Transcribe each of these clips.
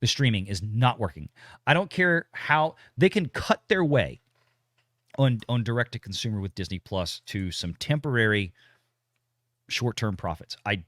The streaming is not working. I don't care how they can cut their way on direct to consumer with Disney Plus to some temporary short-term profits. I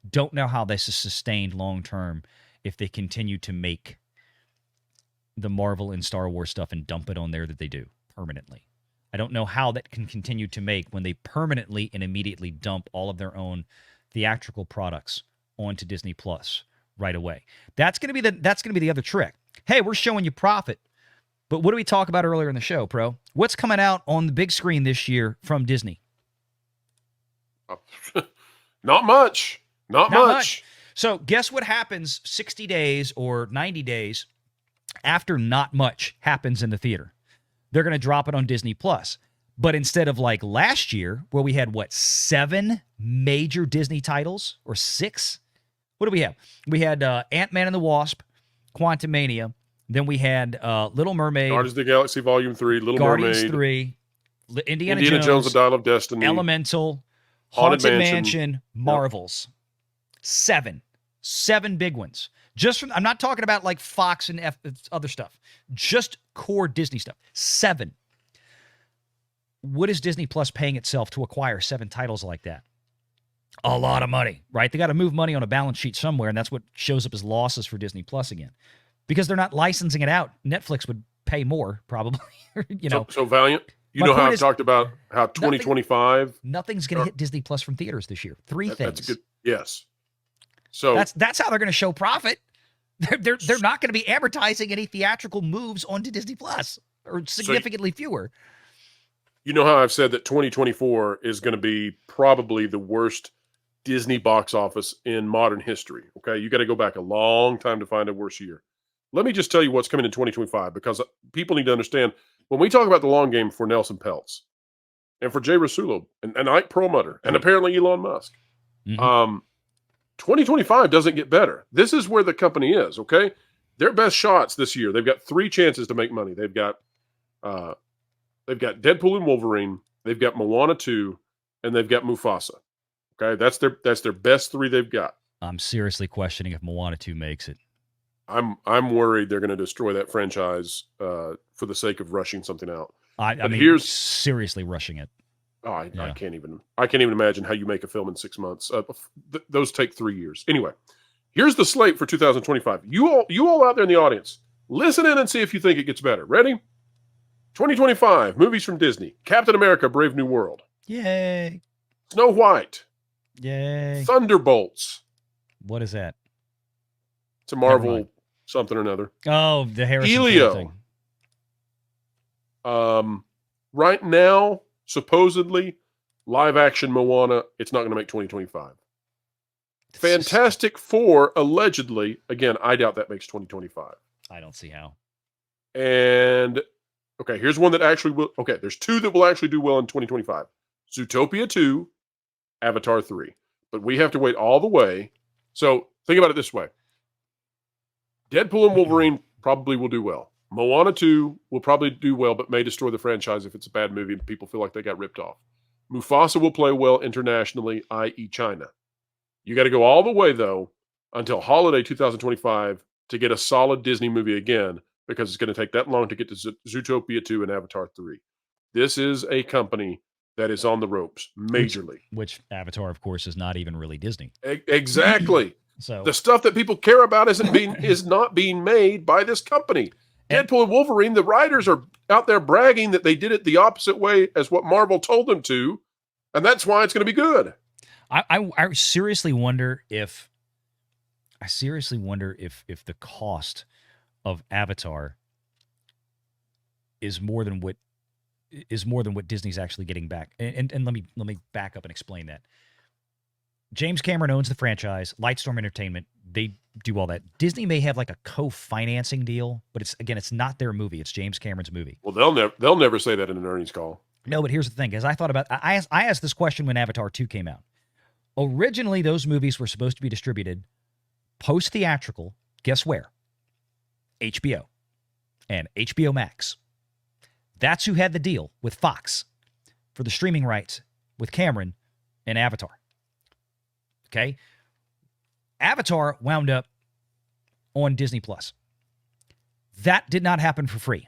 don't know how this is sustained long-term if they continue to make the Marvel and Star Wars stuff and dump it on there that they do permanently. I don't know how that can continue to make when they permanently and immediately dump all of their own theatrical products onto Disney Plus right away. That's going to be the other trick. Hey, we're showing you profit, but what did we talk about earlier in the show, Pro? What's coming out on the big screen this year from Disney? Not much. Not much. So guess what happens 60 days or 90 days after not much happens in the theater? They're going to drop it on Disney Plus. But instead of like last year, where we had, 7 major Disney titles, or 6? What do we have? We had Ant-Man and the Wasp, Quantumania. Then we had Little Mermaid. Guardians of the Galaxy Volume 3, Little Guardians Mermaid. 3, Indiana Jones, The Dial of Destiny. Elemental, Haunted Mansion, Marvels. 7 big ones. I'm not talking about like Fox and other stuff. Just core Disney stuff. 7. What is Disney Plus paying itself to acquire 7 titles like that? A lot of money, right? They got to move money on a balance sheet somewhere, and that's what shows up as losses for Disney Plus again. Because they're not licensing it out. Netflix would pay more, probably. So Valiant, how I've talked about how 2025... Nothing's going to hit Disney Plus from theaters this year. 3 things. That's good. Yes. So that's how they're going to show profit. They're not going to be advertising any theatrical moves onto Disney Plus, or significantly fewer. You know how I've said that 2024 is going to be probably the worst Disney box office in modern history. Okay, you got to go back a long time to find a worse year. Let me just tell you what's coming in 2025, because people need to understand when we talk about the long game for Nelson Peltz and for Jay Rasulo and Ike Perlmutter and apparently Elon Musk. 2025 doesn't get better. This is where the company is, okay? Their best shots this year, they've got 3 chances to make money. They've got Deadpool and Wolverine, they've got Moana 2, and they've got Mufasa. Okay? That's their best 3 they've got. I'm seriously questioning if Moana 2 makes it. I'm worried they're going to destroy that franchise for the sake of rushing something out. I mean, seriously rushing it. Oh, I can't even imagine how you make a film in 6 months. Those take 3 years. Anyway, here's the slate for 2025. You all out there in the audience, listen in and see if you think it gets better. Ready? 2025 movies from Disney: Captain America: Brave New World. Yay! Snow White. Yay! Thunderbolts. What is that? It's a Marvel something or another. Oh, the Harrison Helio thing. Right now, supposedly, live action Moana, it's not going to make 2025. Fantastic Four, allegedly, again, I doubt that makes 2025. I don't see how. And, okay, here's one that actually will. Okay, there's 2 that will actually do well in 2025. Zootopia 2, Avatar 3. But we have to wait all the way. So think about it this way. Deadpool and Wolverine probably will do well. Moana 2 will probably do well, but may destroy the franchise if it's a bad movie and people feel like they got ripped off. Mufasa will play well internationally, i.e. China. You got to go all the way, though, until holiday 2025 to get a solid Disney movie again, because it's going to take that long to get to Zootopia 2 and Avatar 3. This is a company that is on the ropes, majorly. Which Avatar, of course, is not even really Disney. Exactly. So the stuff that people care about is not being made by this company. Deadpool and Wolverine, the writers are out there bragging that they did it the opposite way as what Marvel told them to, and that's why it's going to be good. I seriously wonder if the cost of Avatar is more than what Disney's actually getting back. And let me back up and explain that. James Cameron owns the franchise. Lightstorm Entertainment, they do all that. Disney may have like a co-financing deal, but it's not their movie. It's James Cameron's movie. Well, they'll never say that in an earnings call. No, but here's the thing: as I thought about, I asked this question when Avatar 2 came out. Originally, those movies were supposed to be distributed post-theatrical. Guess where? HBO and HBO Max. That's who had the deal with Fox for the streaming rights with Cameron and Avatar. Okay? Avatar wound up on Disney Plus. That did not happen for free.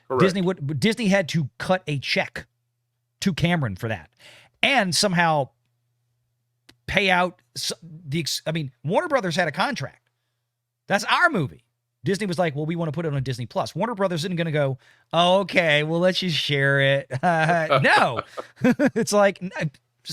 Correct. Disney had to cut a check to Cameron for that, and somehow pay out Warner Brothers had a contract. That's our movie. Disney was like, well, we want to put it on Disney Plus. Warner Brothers isn't going to go, oh, okay, well, let's just share it. No. It's like,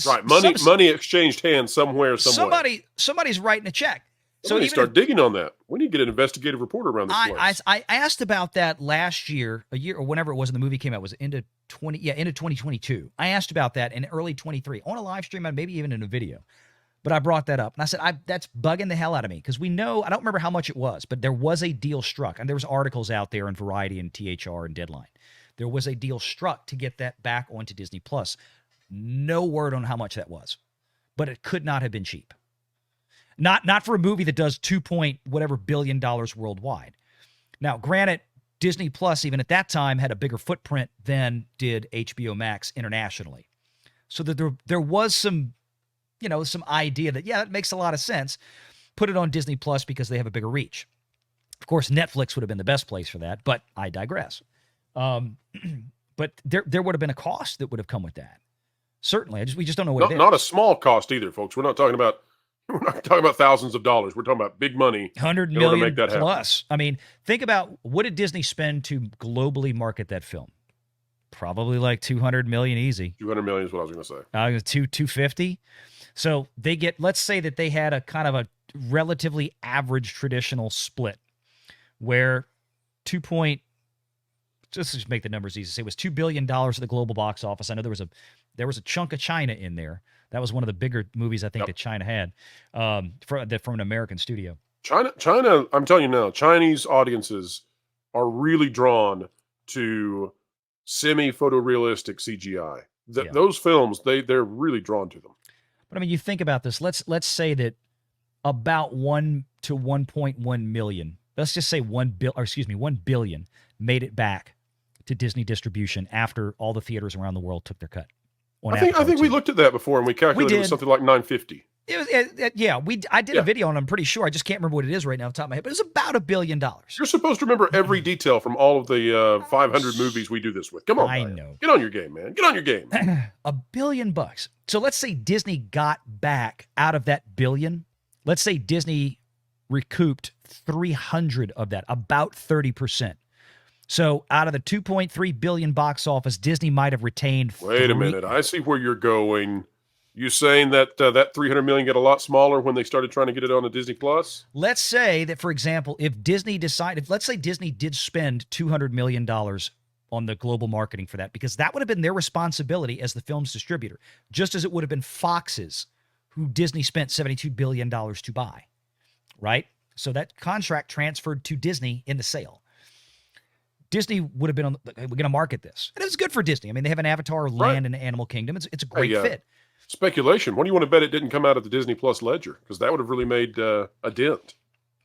right. Money exchanged hands somewhere, somewhere. Somebody's writing a check. So we start digging on that. We need to get an investigative reporter around this place. I asked about that last year, or whenever it was, and the movie came out, was into 2022. I asked about that in early 23 on a live stream, and maybe even in a video. But I brought that up, and I said, that's bugging the hell out of me, because we know, I don't remember how much it was, but there was a deal struck, and there was articles out there in Variety and THR and Deadline. There was a deal struck to get that back onto Disney Plus. No word on how much that was, but it could not have been cheap. Not for a movie that does $2 billion worldwide. Now, granted, Disney Plus, even at that time, had a bigger footprint than did HBO Max internationally. So that there was some idea that, that makes a lot of sense. Put it on Disney Plus because they have a bigger reach. Of course, Netflix would have been the best place for that, but I digress. But there would have been a cost that would have come with that. Certainly. We just don't know what it is. Not a small cost either, folks. We're not talking about thousands of dollars. We're talking about big money. $100 million plus. I mean, think about, what did Disney spend to globally market that film? Probably like $200 million easy. 200 million is what I was going to say. 250. So they get, let's say that they had a kind of a relatively average traditional split where just make the numbers easy. Say it was $2 billion at the global box office. I know there was a chunk of China in there. That was one of the bigger movies I think that China had from an American studio. China, I'm telling you now, Chinese audiences are really drawn to semi-photorealistic CGI. Those films, they're really drawn to them. But I mean, you think about this. Let's say that about 1 to 1.1 million, let's just say 1 billion made it back to Disney distribution after all the theaters around the world took their cut. I think we looked at that before, and we calculated it was something like 950. I did a video on it, I'm pretty sure. I just can't remember what it is right now off the top of my head, but it's about $1 billion. You're supposed to remember every detail from all of the 500 movies we do this with. Come on, I know. Get on your game, man. Get on your game. $1 billion. So let's say Disney got back out of that billion. Let's say Disney recouped 300 of that, about 30%. So out of the $2.3 billion box office, Disney might have retained. Wait a minute. I see where you're going. You saying that that $300 million got a lot smaller when they started trying to get it on the Disney Plus? Let's say that, for example, if Disney let's say Disney did spend $200 million on the global marketing for that, because that would have been their responsibility as the film's distributor, just as it would have been Fox's, who Disney spent $72 billion to buy, right? So that contract transferred to Disney in the sale. Disney would have been we're going to market this. And it's good for Disney. I mean, they have an Avatar land in the Animal Kingdom. It's a great fit. Speculation. What do you want to bet it didn't come out of the Disney Plus ledger? Because that would have really made a dent.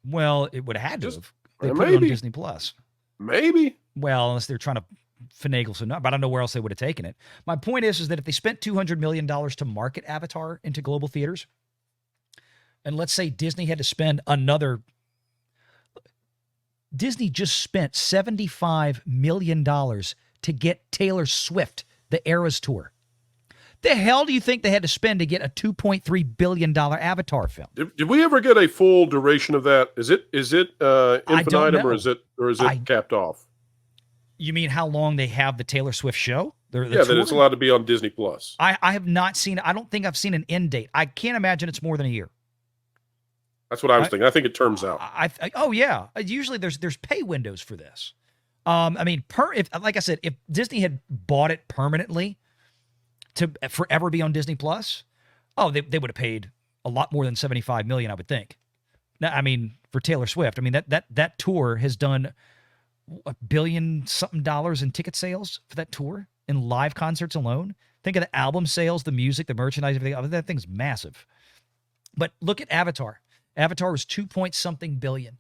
Well, it would have had to have. They put it on Disney Plus. Maybe. Well, unless they're trying to finagle some, but I don't know where else they would have taken it. My point is that if they spent $200 million to market Avatar into global theaters, and let's say Disney had to spend Disney just spent $75 million to get Taylor Swift the Eras Tour. The hell do you think they had to spend to get a $2.3 billion Avatar film? Did we ever get a full duration of that? Is it infinitum, or is it capped off? You mean how long they have the Taylor Swift show? That it's allowed to be on Disney Plus. I have not seen. I don't think I've seen an end date. I can't imagine it's more than a year. That's what I was thinking. I think it terms out. Oh yeah. Usually there's pay windows for this. I mean, like I said, if Disney had bought it permanently to forever be on Disney Plus, they would have paid a lot more than $75 million, I would think. Now, I mean, for Taylor Swift, I mean that tour has done $1 billion something in ticket sales for that tour in live concerts alone. Think of the album sales, the music, the merchandise, everything. That thing's massive. But look at Avatar. Avatar was 2-point-something billion.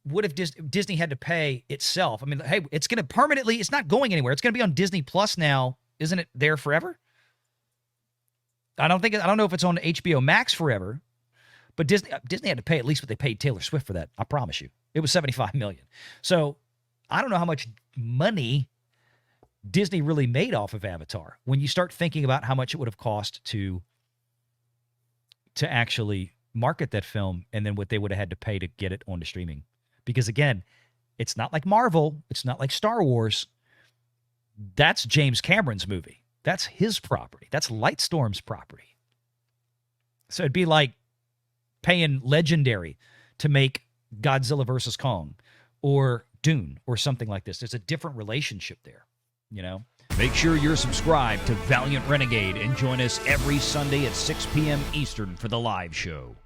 What if Disney had to pay itself? I mean, hey, it's going to permanently, it's not going anywhere. It's going to be on Disney Plus now. Isn't it there forever? I don't know if it's on HBO Max forever, But Disney had to pay at least what they paid Taylor Swift for that. I promise you, it was $75 million. So I don't know how much money Disney really made off of Avatar when you start thinking about how much it would have cost to actually market that film, and then what they would have had to pay to get it onto streaming. Because again, it's not like Marvel, it's not like Star Wars. That's James Cameron's movie. That's his property. That's Lightstorm's property. So it'd be like paying Legendary to make Godzilla versus Kong or Dune or something like this. There's a different relationship there, you know? Make sure you're subscribed to Valiant Renegade and join us every Sunday at 6 p.m. Eastern for the live show.